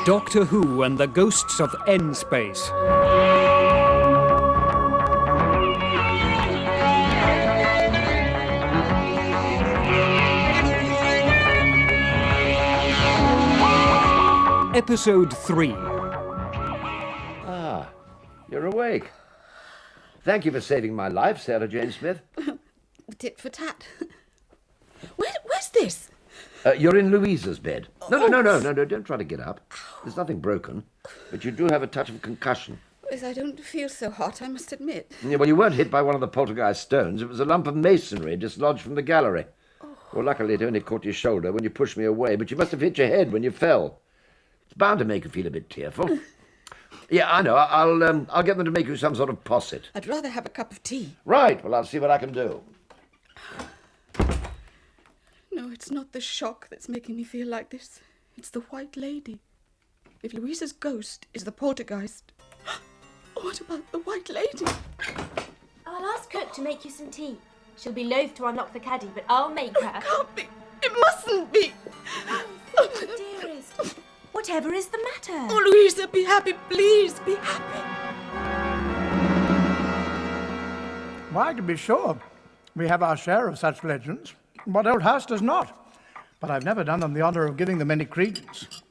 Doctor Who and the Ghosts of N-Space. Episode 3. Ah, you're awake. Thank you for saving my life, Sarah Jane Smith. Tit for tat. Where's this? You're in Louisa's bed. No, don't try to get up. There's nothing broken, but you do have a touch of concussion. Yes, I don't feel so hot, I must admit. Yeah, well, you weren't hit by one of the poltergeist stones. It was a lump of masonry dislodged from the gallery. Well, luckily it only caught your shoulder when you pushed me away, but you must have hit your head when you fell. It's bound to make you feel a bit tearful. Yeah, I know. I'll get them to make you some sort of posset. I'd rather have a cup of tea. Right. Well, I'll see what I can do. No, it's not the shock that's making me feel like this. It's the White Lady. If Louisa's ghost is the poltergeist, what about the White Lady? I'll ask Cook to make you some tea. She'll be loath to unlock the caddy, but I'll make her. It can't be. It mustn't be. Oh, dearest. Whatever is the matter? Oh, Louisa, be happy. Please, be happy. Why, to be sure, we have our share of such legends. What old house does not? But I've never done them the honour of giving them any credence.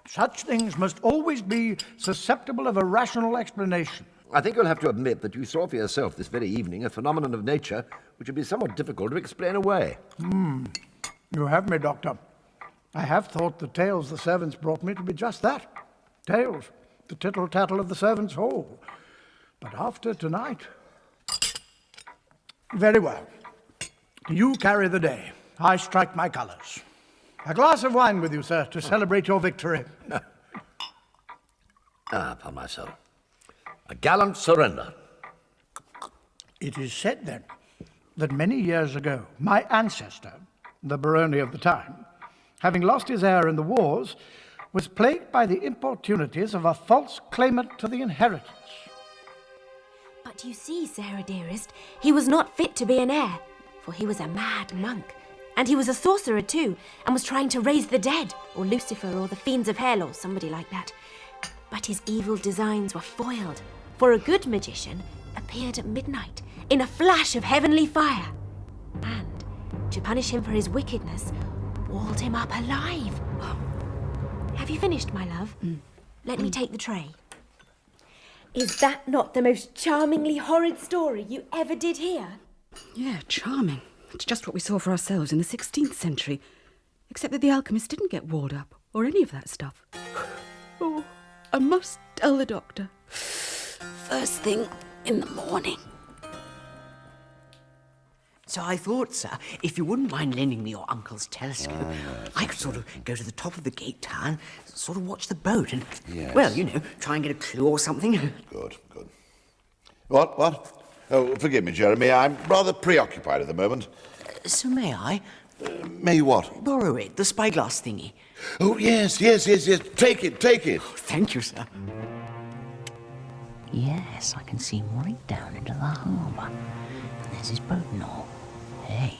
Such things must always be susceptible of a rational explanation. I think you'll have to admit that you saw for yourself this very evening a phenomenon of nature which would be somewhat difficult to explain away. You have me, Doctor. I have thought the tales the servants brought me to be just that. Tales, the tittle-tattle of the servants' hall. But after tonight... Very well. You carry the day. I strike my colours. A glass of wine with you, sir, to celebrate your victory. Upon my soul. A gallant surrender. It is said, then, that many years ago, my ancestor, the barony of the time, having lost his heir in the wars, was plagued by the importunities of a false claimant to the inheritance. But you see, Sarah dearest, he was not fit to be an heir, for he was a mad monk. And he was a sorcerer too, and was trying to raise the dead, or Lucifer, or the fiends of hell, or somebody like that. But his evil designs were foiled, for a good magician appeared at midnight in a flash of heavenly fire, and, to punish him for his wickedness, walled him up alive. Have you finished, my love? Let me take the tray. Is that not the most charmingly horrid story you ever did hear? Yeah, charming. It's just what we saw for ourselves in the 16th century. Except that the alchemist didn't get walled up, or any of that stuff. Oh, I must tell the doctor. First thing in the morning. So I thought, sir, if you wouldn't mind lending me your uncle's telescope, I could sort of go to the top of the gate tower and sort of watch the boat and, well, you know, try and get a clue or something. Good. What? Oh, forgive me, Jeremy. I'm rather preoccupied at the moment. So may I? May what? Borrow it, the spyglass thingy. Oh, yes. Take it. Thank you, sir. Yes, I can see right down into the harbour. And there's his boat and all. Hey,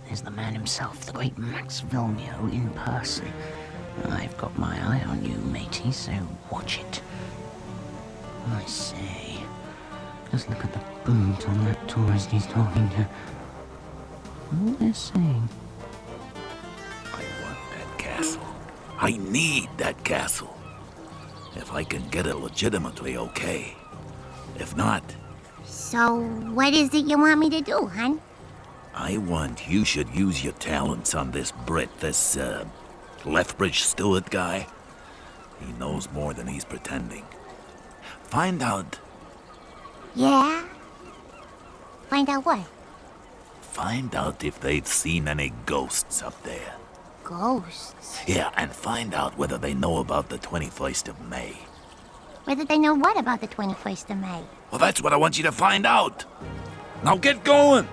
there's the man himself, the great Max Vilo in person. I've got my eye on you, matey, so watch it. I say, just look at the boot on that tourist he's talking to. What they're saying. I want that castle. I need that castle. If I can get it legitimately, okay. If not... So, what is it you want me to do, hon? I want you should use your talents on this Brit, this, Lethbridge Stewart guy. He knows more than he's pretending. Find out... Yeah? Find out what? Find out if they've seen any ghosts up there. Ghosts? Yeah, and find out whether they know about the 21st of May. Whether they know what about the 21st of May? Well, that's what I want you to find out. Now get going!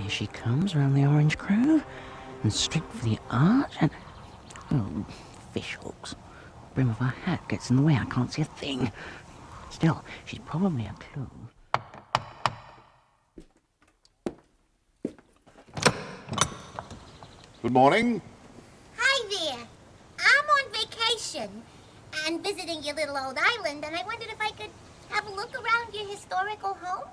Here she comes round the Orange Grove, and straight for the arch, and... Oh, fish hooks. Brim of her hat gets in the way, I can't see a thing. Still, she's probably a clue. Good morning. Hi, vacation and visiting your little old island, and I wondered if I could have a look around your historical home.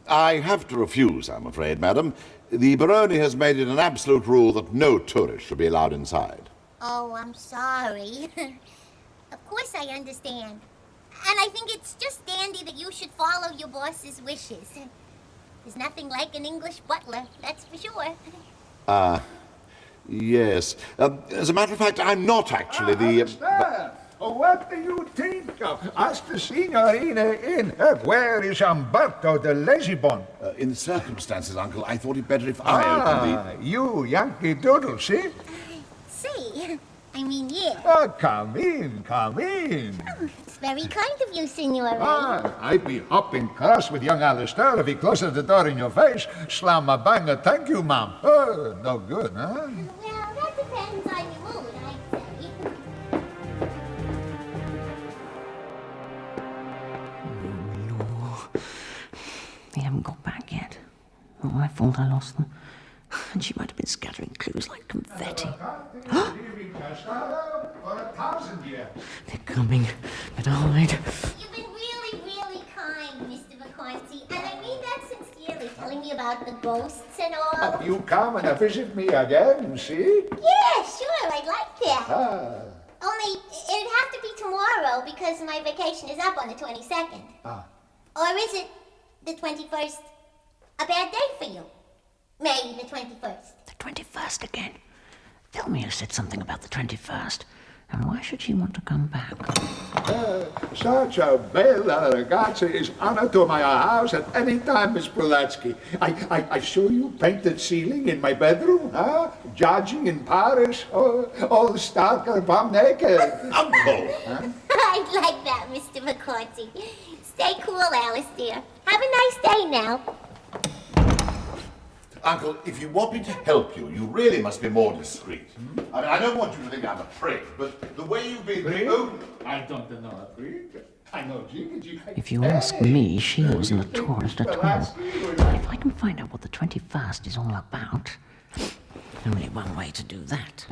I have to refuse, I'm afraid, madam. The barony has made it an absolute rule that no tourist should be allowed inside. Oh, I'm sorry. Of course I understand. And I think it's just dandy that you should follow your boss's wishes. There's nothing like an English butler, that's for sure. Yes. As a matter of fact, I'm not actually the... What do you think of? Ask the Signorina in. Where is Umberto de Lesibon? in the circumstances, Uncle, I thought it better if I opened the... You Yankee Doodle, see? See? I mean, yeah. Oh, come in, come in. Oh, it's very kind of you, Signore. I'd be hopping cross with young Alistair if he closes the door in your face. Slam a banger, thank you, ma'am. Oh, no good, huh? Well, that depends on your mood, I'd say. They haven't got back yet. Not my fault I lost them. And she might have been scattering clues like confetti. They're coming. Better hide. You've been really, really kind, Mr. Vacanti, and I mean that sincerely, telling me about the ghosts and all. You come and visit me again, see? Yeah, sure, I'd like that. Only, it'd have to be tomorrow because my vacation is up on the 22nd. Or is it the 21st a bad day for you? May the 21st. The 21st again. Vilmio said something about the 21st. And why should she want to come back? Such a bella ragazza is honor to my house at any time, Miss Brulatsky. I saw you painted ceiling in my bedroom, huh? Judging in Paris, all starker bomb naked. Uncle! Huh? I'd like that, Mr. Vacanti. Stay cool, Alistair. Have a nice day now. Uncle, if you want me to help you, you really must be more discreet. I mean, I don't want you to think I'm a prick, but the way you've been... I don't know a prick. I know Jiggy. If you ask me, she wasn't a tourist at all. If I can find out what the 21st is all about, only one way to do that.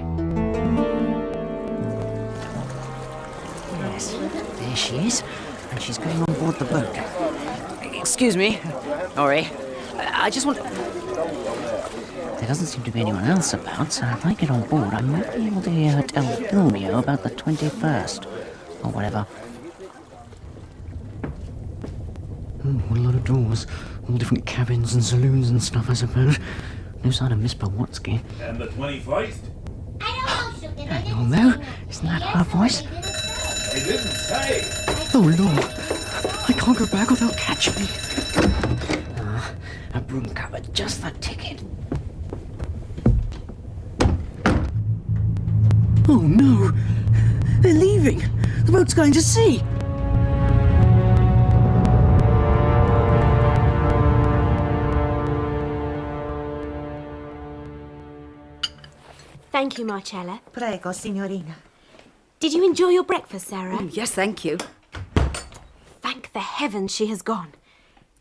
Yes, there she is, and she's going on board the boat. Excuse me, Ori. I just want... There doesn't seem to be anyone else about, so if I get on board, I might be able to hear her tell Vilmio about the 21st, or whatever. What a lot of doors. All different cabins and saloons and stuff, I suppose. No sign of Miss Blavatsky. And the 21st? I don't know, Sugar. Hang on, though. Isn't that her voice? I didn't say. Oh, Lord. I can't go back or they'll catch me. A broom cupboard, just the ticket. Oh, no. They're leaving. The boat's going to sea. Thank you, Marcella. Prego, signorina. Did you enjoy your breakfast, Sarah? Yes, thank you. Thank the heavens she has gone.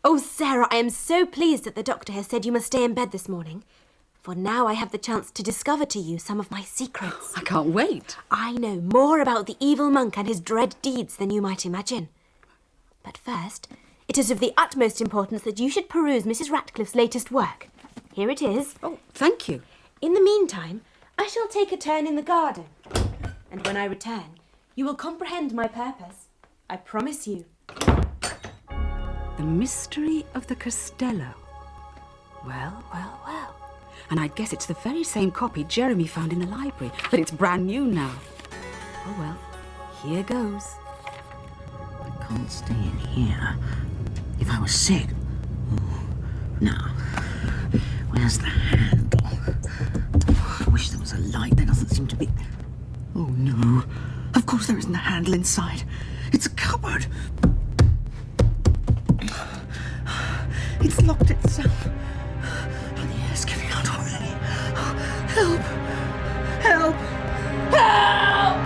Oh, Sarah, I am so pleased that the doctor has said you must stay in bed this morning. For now I have the chance to discover to you some of my secrets. I can't wait. I know more about the evil monk and his dread deeds than you might imagine. But first, it is of the utmost importance that you should peruse Mrs. Ratcliffe's latest work. Here it is. Oh, thank you. In the meantime, I shall take a turn in the garden. And when I return, you will comprehend my purpose. I promise you. The mystery of the Castello. Well, well, well. And I'd guess it's the very same copy Jeremy found in the library, but it's brand new now. Oh well, here goes. I can't stay in here. If I was sick. Now, where's the handle? I wish there was a light. There doesn't seem to be. Oh no. Of course there isn't a handle inside. It's a cupboard. It's locked itself. Oh, the air's giving out already. Help! Help! Help!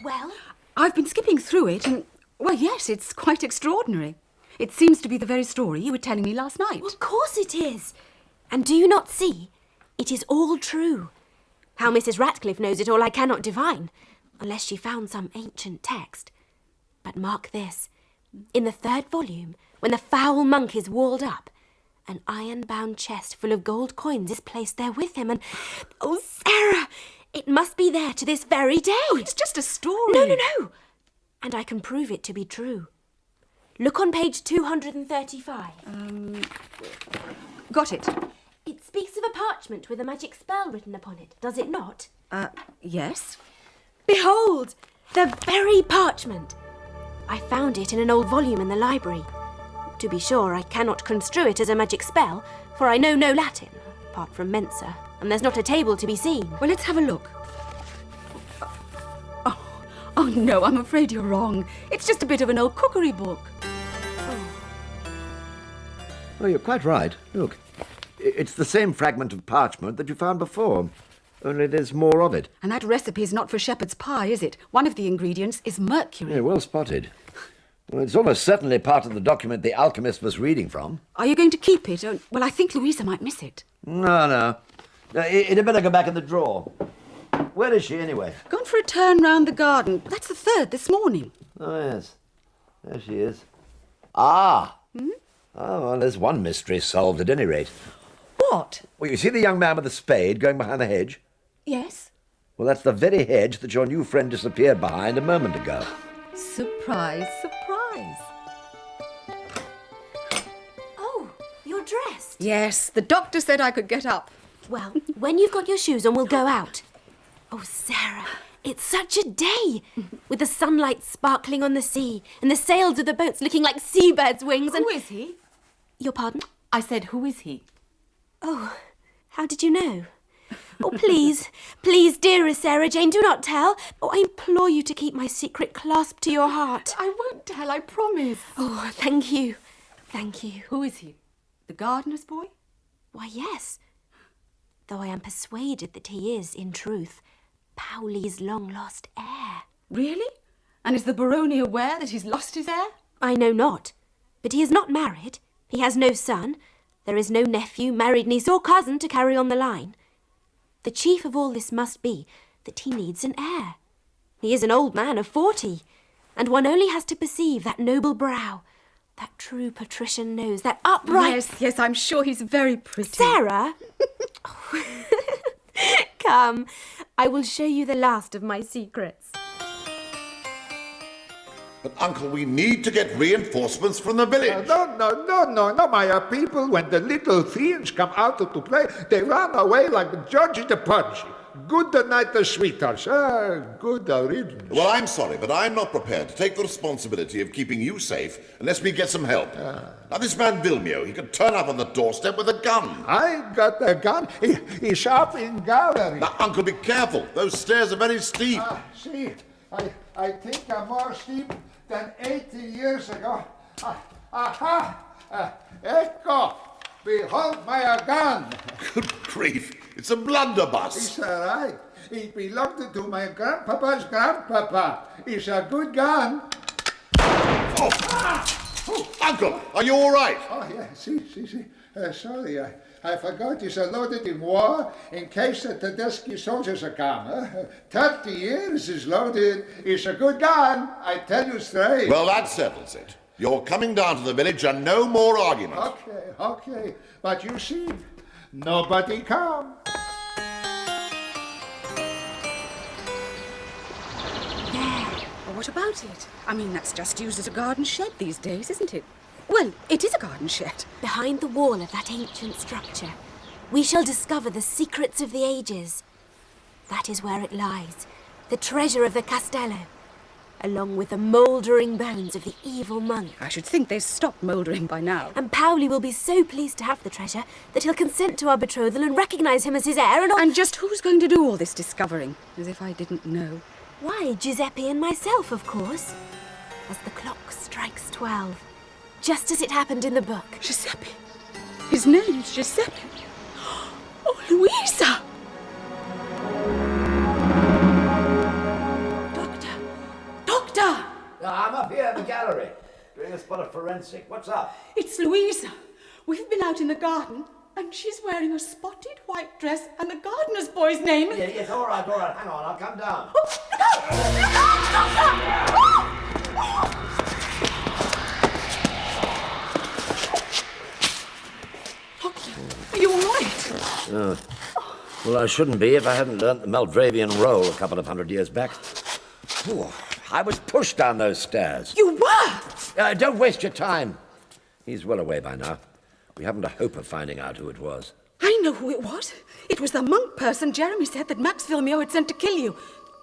Well? I've been skipping through it and, well, yes, it's quite extraordinary. It seems to be the very story you were telling me last night. Well, of course it is. And do you not see? It is all true. How Mrs. Ratcliffe knows it all I cannot divine, unless she found some ancient text. But mark this. In the 3rd volume, when the foul monk is walled up, an iron-bound chest full of gold coins is placed there with him, and... Oh, Sarah! It must be there to this very day. Oh, it's just a story. No. And I can prove it to be true. Look on page 235. Got it. It speaks of a parchment with a magic spell written upon it, does it not? Yes. Behold, the very parchment. I found it in an old volume in the library. To be sure, I cannot construe it as a magic spell, for I know no Latin, apart from Mensa, and there's not a table to be seen. Well, let's have a look. Oh, no, I'm afraid you're wrong. It's just a bit of an old cookery book. Oh, you're quite right. Look, it's the same fragment of parchment that you found before, only there's more of it. And that recipe is not for shepherd's pie, is it? One of the ingredients is mercury. Yeah, well spotted. Well, it's almost certainly part of the document the alchemist was reading from. Are you going to keep it? Well, I think Louisa might miss it. No. It had better go back in the drawer. Where is she, anyway? Gone for a turn round the garden. That's the 3rd this morning. Oh, yes. There she is. Ah! Oh, well, there's one mystery solved at any rate. What? Well, you see the young man with the spade going behind the hedge? Yes. Well, that's the very hedge that your new friend disappeared behind a moment ago. Surprise. Oh, you're dressed. Yes, the doctor said I could get up. Well, when you've got your shoes on, we'll go out. Oh, Sarah, it's such a day, with the sunlight sparkling on the sea and the sails of the boats looking like seabirds' wings and... Who is he? Your pardon? I said, who is he? Oh, how did you know? Oh, please, dearest Sarah Jane, do not tell. Oh, I implore you to keep my secret clasped to your heart. I won't tell, I promise. Oh, thank you. Who is he? The gardener's boy? Why, yes. Though I am persuaded that he is, in truth, Powley's long-lost heir. Really? And is the Baroni aware that he's lost his heir? I know not. But he is not married. He has no son. There is no nephew, married niece, or cousin to carry on the line. The chief of all this must be that he needs an heir. He is an old man of 40, and one only has to perceive that noble brow, that true patrician nose, that upright... Yes, I'm sure he's very pretty. Sarah! Come, I will show you the last of my secrets. But, Uncle, we need to get reinforcements from the village. No, my people, when the little fiends come out to play, they run away like Georgie the Pudge. Good night, the sweethearts. Good riddance. Well, I'm sorry, but I'm not prepared to take the responsibility of keeping you safe unless we get some help. Now, this man Vilmio, he could turn up on the doorstep with a gun. I got a gun. He's up in gallery. Now, Uncle, be careful. Those stairs are very steep. See it. I think I'm more steep than 80 years ago. Ecco! Behold my gun! Good grief. It's a blunderbuss. It's all right. It belonged to my grandpapa's grandpapa. It's a good gun. Oh, Uncle, are you all right? Oh, yeah. See. Sorry, I forgot it's loaded in war in case the Tedeschi soldiers come. 30 years is loaded. It's a good gun, I tell you straight. Well, that settles it. You're coming down to the village and no more argument. Okay. But you see, nobody come. Well, what about it? I mean, that's just used as a garden shed these days, isn't it? Well, it is a garden shed. Behind the wall of that ancient structure, we shall discover the secrets of the ages. That is where it lies, the treasure of the Castello, along with the mouldering bones of the evil monk. I should think they've stopped mouldering by now. And Powley will be so pleased to have the treasure that he'll consent to our betrothal and recognise him as his heir and all... And just who's going to do all this discovering? As if I didn't know. Why, Giuseppe and myself, of course. As the clock strikes 12, just as it happened in the book. Giuseppe? His name's Giuseppe? Oh, Louisa! Doctor! I'm up here in the gallery, doing a spot of forensic. What's up? It's Louisa. We've been out in the garden. And she's wearing a spotted white dress, and the gardener's boy's name is... Yes, all right. Hang on, I'll come down. Are you all right? Well, I shouldn't be if I hadn't learnt the Maldravian roll a couple of 100 years back. Ooh, I was pushed down those stairs. You were? Don't waste your time. He's well away by now. We haven't a hope of finding out who it was. I know who it was. It was the monk person Jeremy said that Max Vilmio had sent to kill you.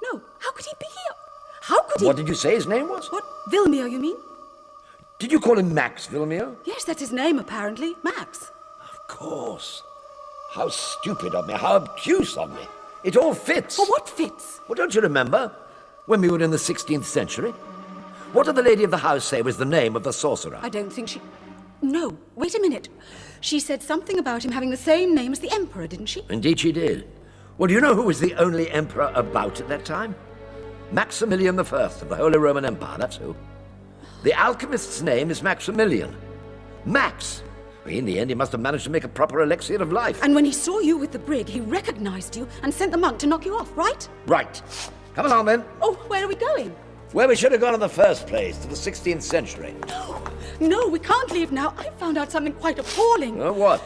No, how could he be here? How could he... What did you say his name was? What? Vilmio, you mean? Did you call him Max Vilmio? Yes, that's his name, apparently. Max. Of course. How stupid of me, how obtuse of me. It all fits. Well, what fits? Well, don't you remember when we were in the 16th century? What did the lady of the house say was the name of the sorcerer? I don't think she... No, wait a minute. She said something about him having the same name as the Emperor, didn't she? Indeed she did. Well, do you know who was the only emperor about at that time? Maximilian I of the Holy Roman Empire, that's who. The alchemist's name is Maximilian. Max! In the end, he must have managed to make a proper elixir of life. And when he saw you with the brig, he recognized you and sent the monk to knock you off, right? Right. Come along, then. Oh, where are we going? Where we should have gone in the first place, to the 16th century. No, we can't leave now. I found out something quite appalling. Oh, what?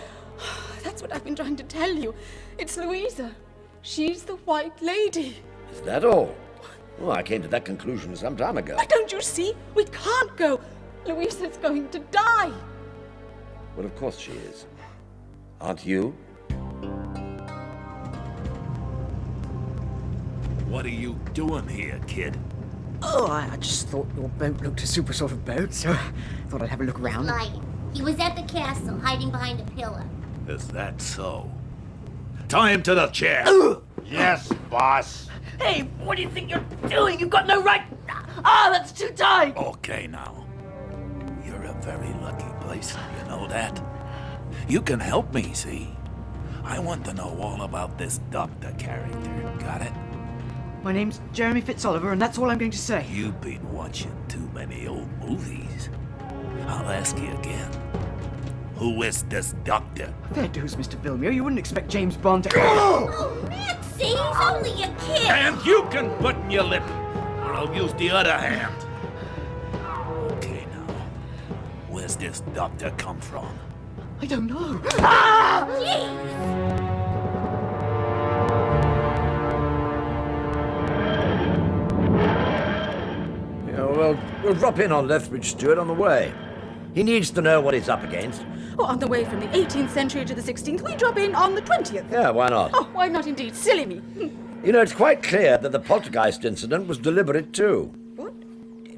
That's what I've been trying to tell you. It's Louisa. She's the White Lady. Is that all? Oh, I came to that conclusion some time ago. Why, don't you see? We can't go. Louisa's going to die. Well, of course she is. Aren't you? What are you doing here, kid? Oh, I just thought your boat looked a super sort of boat, so I thought I'd have a look around. Lying. He was at the castle, hiding behind a pillar. Is that so? Tie him to the chair. Yes, boss. Hey, what do you think you're doing? You've got no right... Ah, that's too tight! Okay, now. You're a very lucky place, you know that? You can help me, see? I want to know all about this doctor character, got it? My name's Jeremy Fitzoliver, and that's all I'm going to say. You've been watching too many old movies. I'll ask you again. Who is this doctor? Fair dues, Mr. Vilmio. You wouldn't expect James Bond to... Oh, Maxie, he's only a kid. And you can button your lip, or I'll use the other hand. Okay, now. Where's this doctor come from? I don't know. Jeez. Well, we'll drop in on Lethbridge Stewart on the way. He needs to know what he's up against. Oh, on the way from the 18th century to the 16th, we drop in on the 20th. Yeah, why not? Oh, why not indeed? Silly me. You know, it's quite clear that the poltergeist incident was deliberate too. What?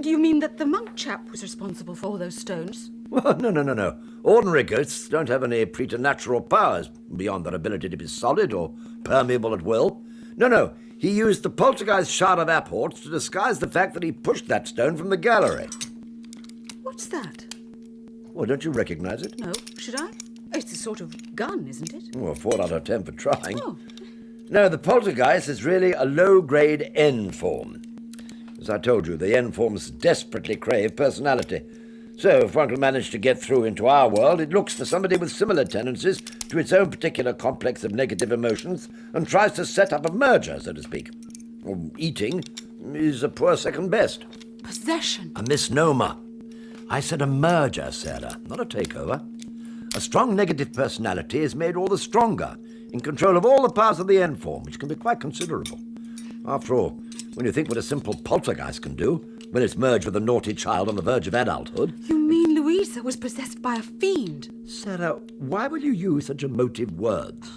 Do you mean that the monk chap was responsible for all those stones? Well, no. Ordinary ghosts don't have any preternatural powers beyond their ability to be solid or permeable at will. No. He used the poltergeist shard of apports to disguise the fact that he pushed that stone from the gallery. What's that? Well, don't you recognize it? No, should I? It's a sort of gun, isn't it? Well, 4 out of 10 for trying. Oh. No, the poltergeist is really a low-grade N-form. As I told you, the N-forms desperately crave personality. So if one can manage to get through into our world, it looks for somebody with similar tendencies to its own particular complex of negative emotions and tries to set up a merger, so to speak. Eating is a poor second best. Possession. A misnomer. I said a merger, Sarah, not a takeover. A strong negative personality is made all the stronger, in control of all the parts of the N-form, which can be quite considerable. After all, when you think what a simple poltergeist can do, when it's merged with a naughty child on the verge of adulthood... You mean Louisa was possessed by a fiend? Sarah, why will you use such emotive words?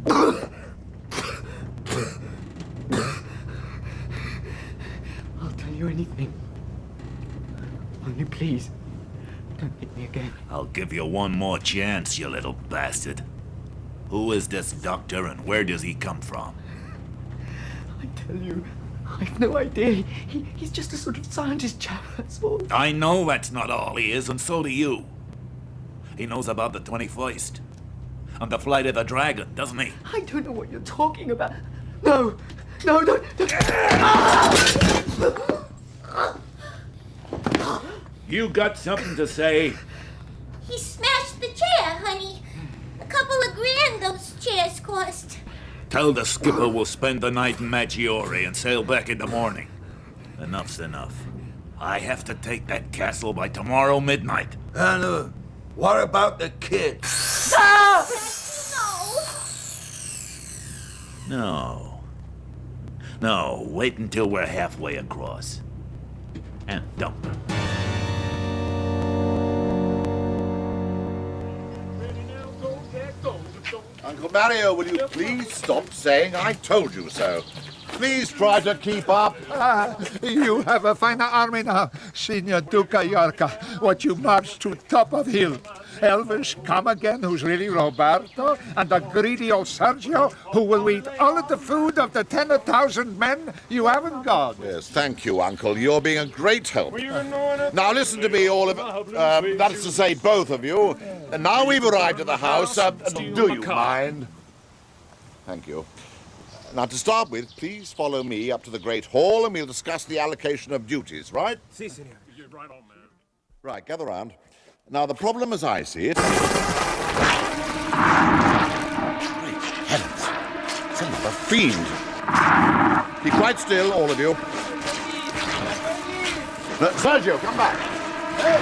I'll tell you anything. Only please, don't hit me again. I'll give you one more chance, you little bastard. Who is this doctor and where does he come from? I tell you, I've no idea. He's just a sort of scientist chap, that's all. I know that's not all he is, and so do you. He knows about the 21st. And the flight of the dragon, doesn't he? I don't know what you're talking about. No, don't. You got something to say? He smashed the chair, honey. A couple of grand those chairs cost. Tell the skipper we'll spend the night in Maggiore and sail back in the morning. Enough's enough. I have to take that castle by tomorrow midnight. And, what about the kid? No. No, wait until we're halfway across. And dump. Uncle Mario, will you please stop saying I told you so? Please try to keep up. You have a fine army now, Signor Duca Yorca. What you march to top of hill. Elvish come again, who's really Roberto, and the greedy old Sergio, who will eat all of the food of the 10,000 men you haven't got. Yes, thank you, Uncle. You're being a great help. Now listen to me, all of that is to say, both of you. And now we've arrived at the house. Do you mind? Thank you. Now, to start with, please follow me up to the Great Hall and we'll discuss the allocation of duties, right? Si, senor. Right on, man. Right, gather round. Now, the problem as I see it... Great heavens! Some other fiend! Be quite still, all of you. Sergio, come back! Hey!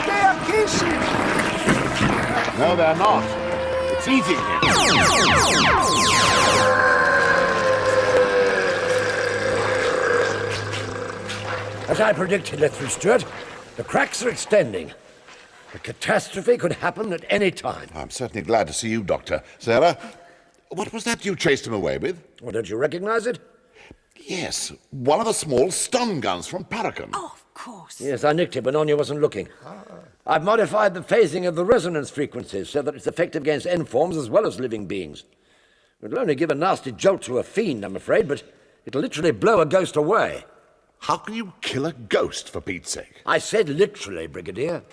They are kissing! No, they're not. It's eating him. As I predicted, Lethbridge Stewart, the cracks are extending. A catastrophe could happen at any time. I'm certainly glad to see you, Doctor. Sarah, what was that you chased him away with? Well, don't you recognize it? Yes, one of the small stun guns from Paragon. Oh, of course. Yes, I nicked it when Anya wasn't looking. I've modified the phasing of the resonance frequencies so that it's effective against N-forms as well as living beings. It'll only give a nasty jolt to a fiend, I'm afraid, but it'll literally blow a ghost away. How can you kill a ghost, for Pete's sake? I said literally, Brigadier.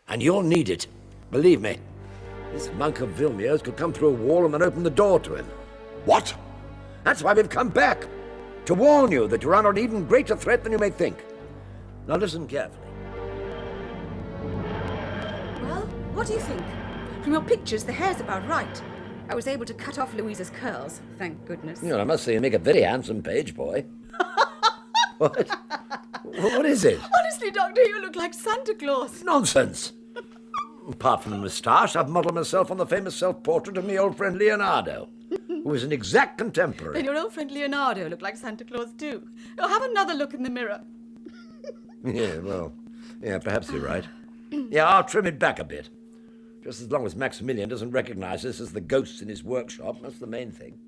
And you'll need it. Believe me. This monk of Vilmio's could come through a wall and then open the door to him. What? That's why we've come back. To warn you that you're under an even greater threat than you may think. Now listen carefully. Well, what do you think? From your pictures, the hair's about right. I was able to cut off Louisa's curls, thank goodness. You know, I must say you make a very handsome page boy. What? What is it? Honestly, Doctor, you look like Santa Claus. Nonsense. Apart from the moustache, I've modelled myself on the famous self-portrait of my old friend Leonardo, who is an exact contemporary. Then your old friend Leonardo looked like Santa Claus too. Oh, have another look in the mirror. Yeah, perhaps you're right. Yeah, I'll trim it back a bit. Just as long as Maximilian doesn't recognize us as the ghosts in his workshop, that's the main thing.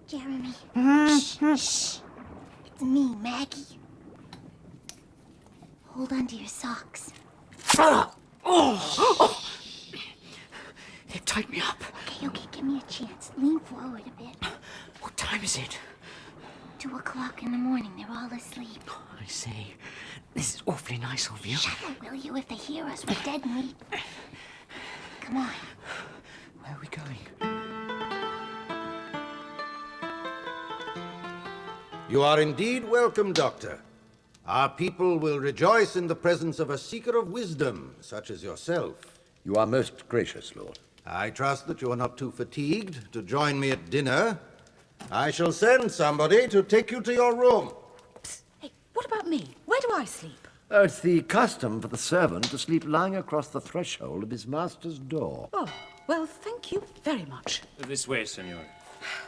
Jeremy. Shh. It's me, Maggie. Hold on to your socks. They've tied me up. Okay, give me a chance. Lean forward a bit. What time is it? 2 o'clock in the morning. They're all asleep. I see. This is awfully nice of you. Shut up, will you? If they hear us, we're dead meat. Come on. Where are we going? You are indeed welcome, Doctor. Our people will rejoice in the presence of a seeker of wisdom, such as yourself. You are most gracious, Lord. I trust that you are not too fatigued to join me at dinner. I shall send somebody to take you to your room. Psst. Hey, what about me? Where do I sleep? Oh, it's the custom for the servant to sleep lying across the threshold of his master's door. Oh, well, thank you very much. This way, senor.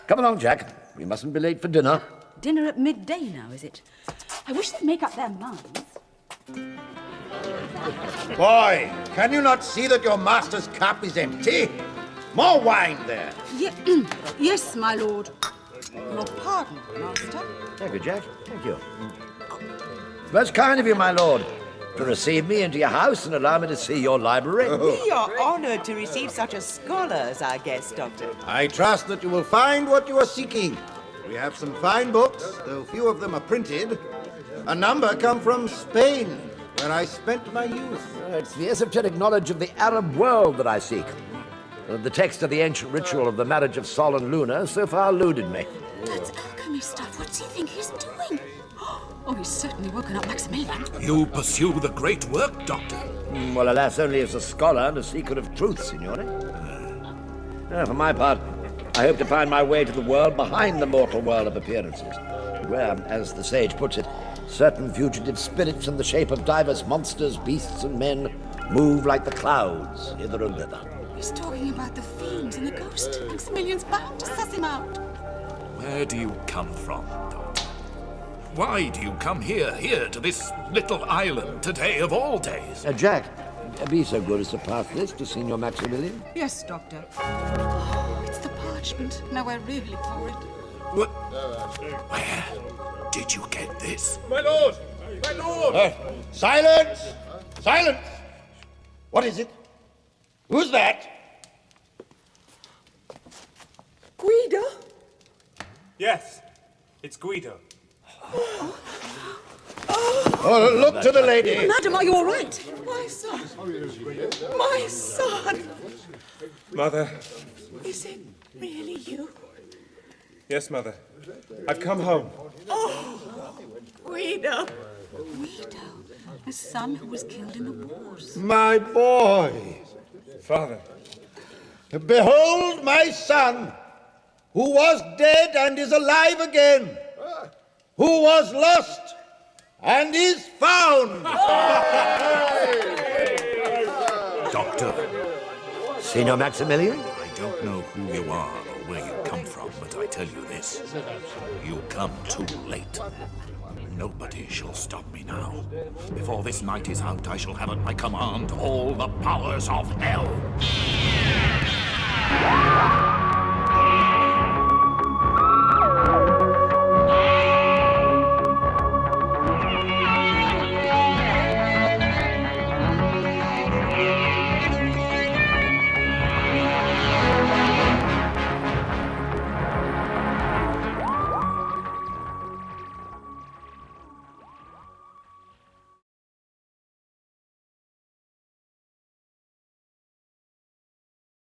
Come along, Jack. We mustn't be late for dinner. Dinner at midday now, is it? I wish they'd make up their minds. Boy, can you not see that your master's cup is empty? More wine there. Yes, my lord. Your pardon, master. Thank you, Jack. Thank you. Most kind of you, my lord, to receive me into your house and allow me to see your library. We are honored to receive such a scholar as our guest, Doctor. I trust that you will find what you are seeking. We have some fine books, though few of them are printed. A number come from Spain, where I spent my youth. It's the esoteric knowledge of the Arab world that I seek. The text of the ancient ritual of the marriage of Sol and Luna so far eluded me. That's alchemy stuff. What's he think he's doing? Oh, he's certainly woken up Maximilian. You pursue the great work, Doctor. Well, alas, only as a scholar and a seeker of truth, Signore. For my part, I hope to find my way to the world behind the mortal world of appearances, where, as the sage puts it, certain fugitive spirits in the shape of divers monsters, beasts, and men move like the clouds, hither and thither. He's talking about the fiends and the ghost. Maximilian's bound to suss him out. Where do you come from, Doctor? Why do you come here to this little island today of all days? Jack, be so good as to pass this to Signor Maximilian. Yes, Doctor. Oh, it's the parchment. Now we're really for it. What? Where did you get this? My lord! My lord! Silence! Silence! What is it? Who's that? Guido? Yes, it's Guido. Oh, look to the lady. Madam, are you all right? My son. My son. Mother. Is it really you? Yes, Mother. I've come home. Oh, Guido. Guido, the son who was killed in the wars. My boy. Father. Behold my son, who was dead and is alive again, who was lost and is found. Doctor. Signor Maximilian? I don't know who you are or where you come from, but I tell you this. You come too late. Nobody shall stop me now. Before this night is out, I shall have at my command all the powers of hell.